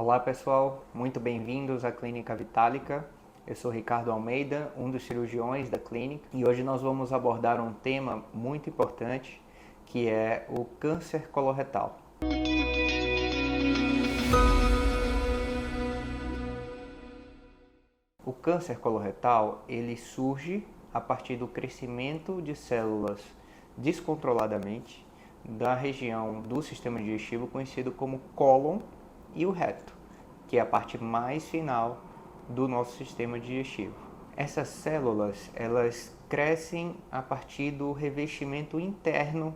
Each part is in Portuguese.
Olá pessoal, muito bem-vindos à Clínica Vitálica. Eu sou Ricardo Almeida, um dos cirurgiões da clínica, e hoje nós vamos abordar um tema muito importante, que é o câncer coloretal. O câncer coloretal, ele surge a partir do crescimento de células descontroladamente da região do sistema digestivo conhecido como cólon e o reto, que é a parte mais final do nosso sistema digestivo. Essas células, elas crescem a partir do revestimento interno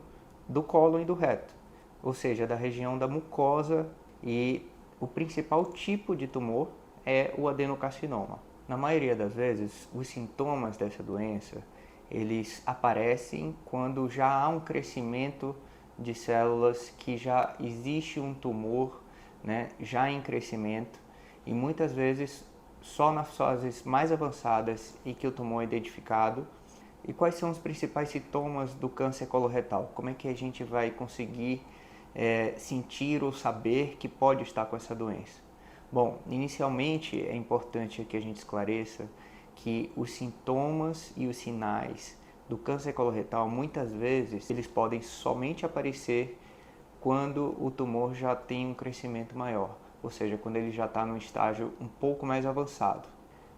do cólon e do reto, ou seja, da região da mucosa, e o principal tipo de tumor é o adenocarcinoma. Na maioria das vezes, os sintomas dessa doença, eles aparecem quando já há um crescimento de células, que já existe um tumor, já em crescimento, e muitas vezes só nas fases mais avançadas e que o tumor é identificado. E quais são os principais sintomas do câncer coloretal? Como é que a gente vai conseguir sentir ou saber que pode estar com essa doença? Bom, inicialmente é importante que a gente esclareça que os sintomas e os sinais do câncer coloretal, muitas vezes, eles podem somente aparecer quando o tumor já tem um crescimento maior, ou seja, quando ele já está num estágio um pouco mais avançado.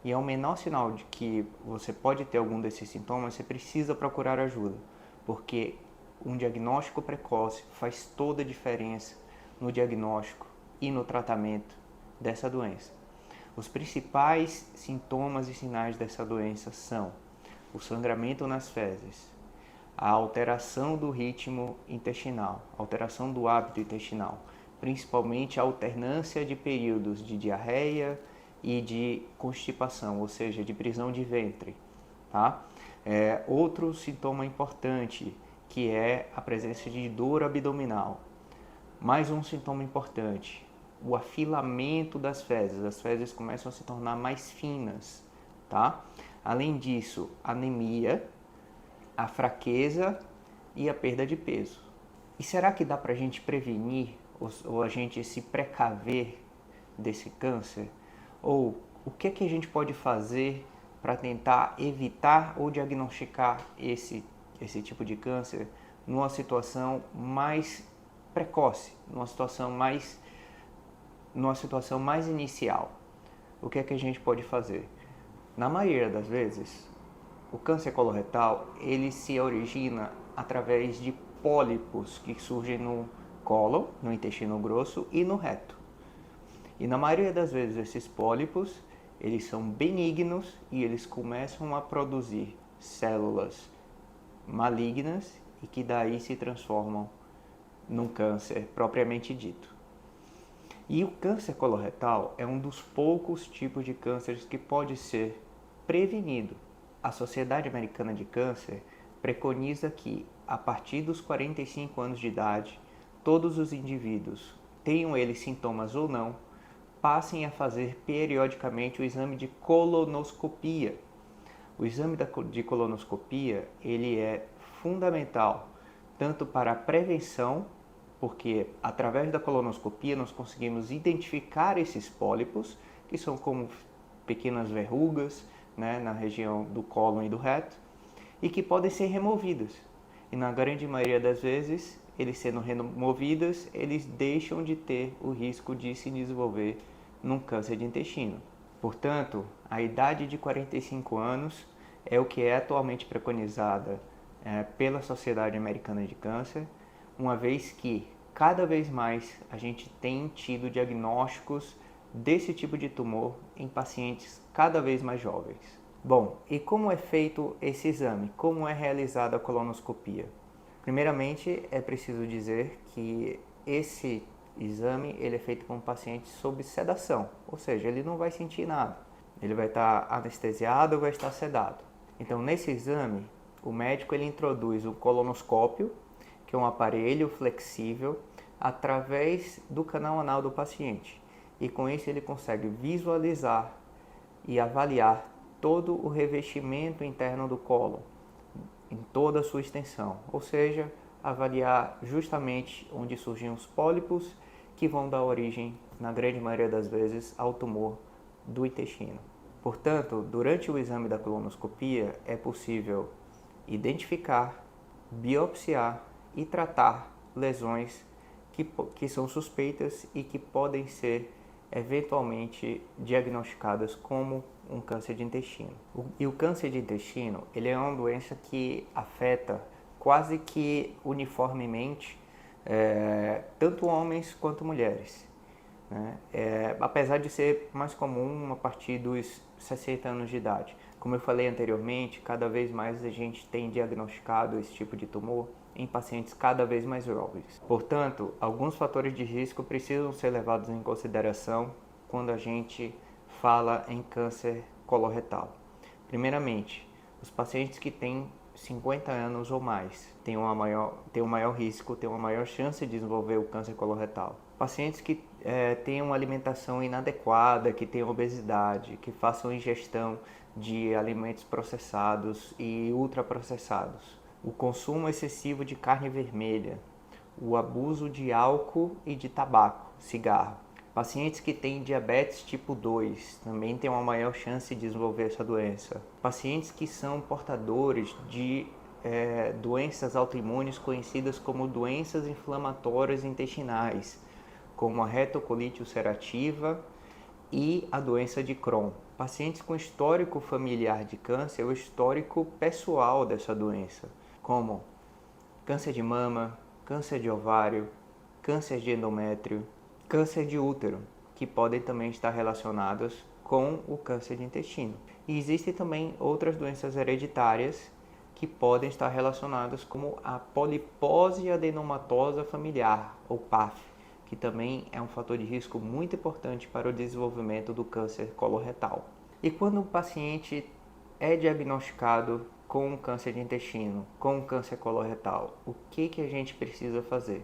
E é o menor sinal de que você pode ter algum desses sintomas, você precisa procurar ajuda, porque um diagnóstico precoce faz toda a diferença no diagnóstico e no tratamento dessa doença. Os principais sintomas e sinais dessa doença são o sangramento nas fezes, a alteração do ritmo intestinal, alteração do hábito intestinal, principalmente a alternância de períodos de diarreia e de constipação, ou seja, de prisão de ventre. Tá? Outro sintoma importante, que é a presença de dor abdominal. Mais um sintoma importante, o afilamento das fezes. As fezes começam a se tornar mais finas. Tá? Além disso, anemia, a fraqueza e a perda de peso. E será que dá para a gente prevenir ou a gente se precaver desse câncer? Ou o que a gente pode fazer para tentar evitar ou diagnosticar esse tipo de câncer numa situação mais precoce, numa situação mais inicial? O que a gente pode fazer? Na maioria das vezes, o câncer coloretal, ele se origina através de pólipos que surgem no cólon, no intestino grosso e no reto. E na maioria das vezes esses pólipos, eles são benignos e eles começam a produzir células malignas e que daí se transformam num câncer propriamente dito. E o câncer coloretal é um dos poucos tipos de cânceres que pode ser prevenido. A Sociedade Americana de Câncer preconiza que, a partir dos 45 anos de idade, todos os indivíduos, tenham eles sintomas ou não, passem a fazer periodicamente o exame de colonoscopia. O exame de colonoscopia, ele é fundamental tanto para a prevenção, porque através da colonoscopia nós conseguimos identificar esses pólipos, que são como pequenas verrugas, na região do cólon e do reto, e que podem ser removidas. E na grande maioria das vezes, eles sendo removidos, eles deixam de ter o risco de se desenvolver num câncer de intestino. Portanto, a idade de 45 anos é o que é atualmente preconizada pela Sociedade Americana de Câncer, uma vez que cada vez mais a gente tem tido diagnósticos desse tipo de tumor em pacientes cada vez mais jovens. Bom, e como é feito esse exame? Como é realizada a colonoscopia? Primeiramente, é preciso dizer que esse exame ele é feito com o paciente sob sedação, ou seja, ele não vai sentir nada. Ele vai estar anestesiado ou vai estar sedado. Então, nesse exame, o médico ele introduz o colonoscópio, que é um aparelho flexível, através do canal anal do paciente. E com isso ele consegue visualizar e avaliar todo o revestimento interno do cólon, em toda a sua extensão, ou seja, avaliar justamente onde surgem os pólipos que vão dar origem, na grande maioria das vezes, ao tumor do intestino. Portanto, durante o exame da colonoscopia é possível identificar, biopsiar e tratar lesões que são suspeitas e que podem ser eventualmente diagnosticadas como um câncer de intestino. E o câncer de intestino, ele é uma doença que afeta quase que uniformemente tanto homens quanto mulheres, né? Apesar de ser mais comum a partir dos 60 anos de idade. Como eu falei anteriormente, cada vez mais a gente tem diagnosticado esse tipo de tumor em pacientes cada vez mais jovens. Portanto, alguns fatores de risco precisam ser levados em consideração quando a gente fala em câncer coloretal. Primeiramente, os pacientes que têm 50 anos ou mais têm um maior risco, têm uma maior chance de desenvolver o câncer coloretal. Pacientes que têm uma alimentação inadequada, que têm obesidade, que façam ingestão de alimentos processados e ultraprocessados. O consumo excessivo de carne vermelha, o abuso de álcool e de tabaco, cigarro. Pacientes que têm diabetes tipo 2 também têm uma maior chance de desenvolver essa doença. Pacientes que são portadores de doenças autoimunes conhecidas como doenças inflamatórias intestinais, como a retocolite ulcerativa e a doença de Crohn. Pacientes com histórico familiar de câncer ou histórico pessoal dessa doença, como câncer de mama, câncer de ovário, câncer de endométrio, câncer de útero, que podem também estar relacionados com o câncer de intestino. E existem também outras doenças hereditárias que podem estar relacionadas, como a polipose adenomatosa familiar, ou PAF, que também é um fator de risco muito importante para o desenvolvimento do câncer coloretal. E quando o paciente é diagnosticado com câncer de intestino, com câncer coloretal, o que a gente precisa fazer?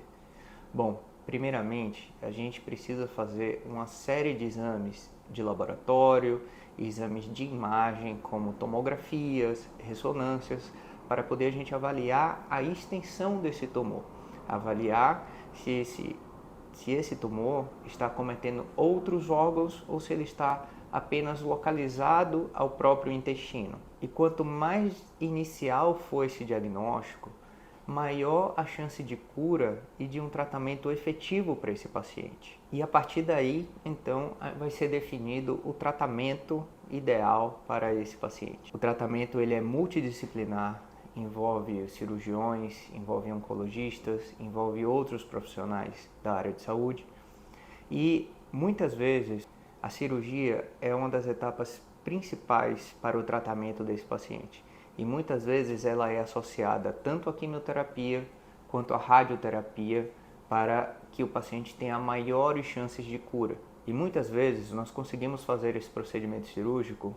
Bom, primeiramente, a gente precisa fazer uma série de exames de laboratório, exames de imagem, como tomografias, ressonâncias, para poder a gente avaliar a extensão desse tumor, avaliar se esse tumor está acometendo outros órgãos ou se ele está apenas localizado ao próprio intestino. E quanto mais inicial for esse diagnóstico, maior a chance de cura e de um tratamento efetivo para esse paciente. E a partir daí, então, vai ser definido o tratamento ideal para esse paciente. O tratamento ele é multidisciplinar, envolve cirurgiões, envolve oncologistas, envolve outros profissionais da área de saúde. E muitas vezes a cirurgia é uma das etapas principais para o tratamento desse paciente. E muitas vezes ela é associada tanto à quimioterapia quanto à radioterapia para que o paciente tenha maiores chances de cura. E muitas vezes nós conseguimos fazer esse procedimento cirúrgico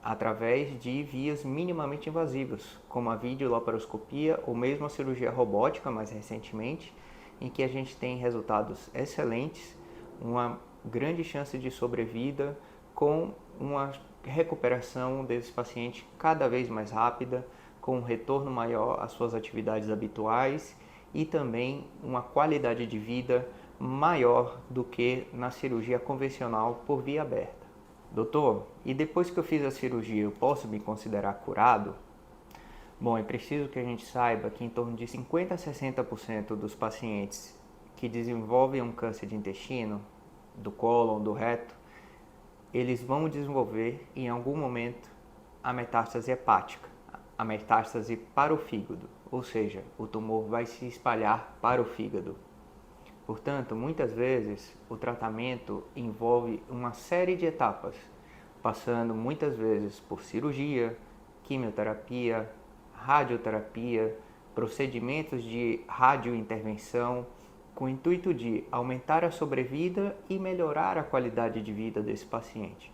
através de vias minimamente invasivas, como a videolaparoscopia ou mesmo a cirurgia robótica mais recentemente, em que a gente tem resultados excelentes, uma grande chance de sobrevida com uma recuperação desse paciente cada vez mais rápida, com um retorno maior às suas atividades habituais e também uma qualidade de vida maior do que na cirurgia convencional por via aberta. Doutor, e depois que eu fiz a cirurgia, eu posso me considerar curado? Bom, é preciso que a gente saiba que em torno de 50 a 60% dos pacientes que desenvolvem um câncer de intestino, do cólon, do reto, eles vão desenvolver em algum momento a metástase hepática, a metástase para o fígado, ou seja, o tumor vai se espalhar para o fígado. Portanto, muitas vezes o tratamento envolve uma série de etapas, passando muitas vezes por cirurgia, quimioterapia, radioterapia, procedimentos de radiointervenção, com o intuito de aumentar a sobrevida e melhorar a qualidade de vida desse paciente.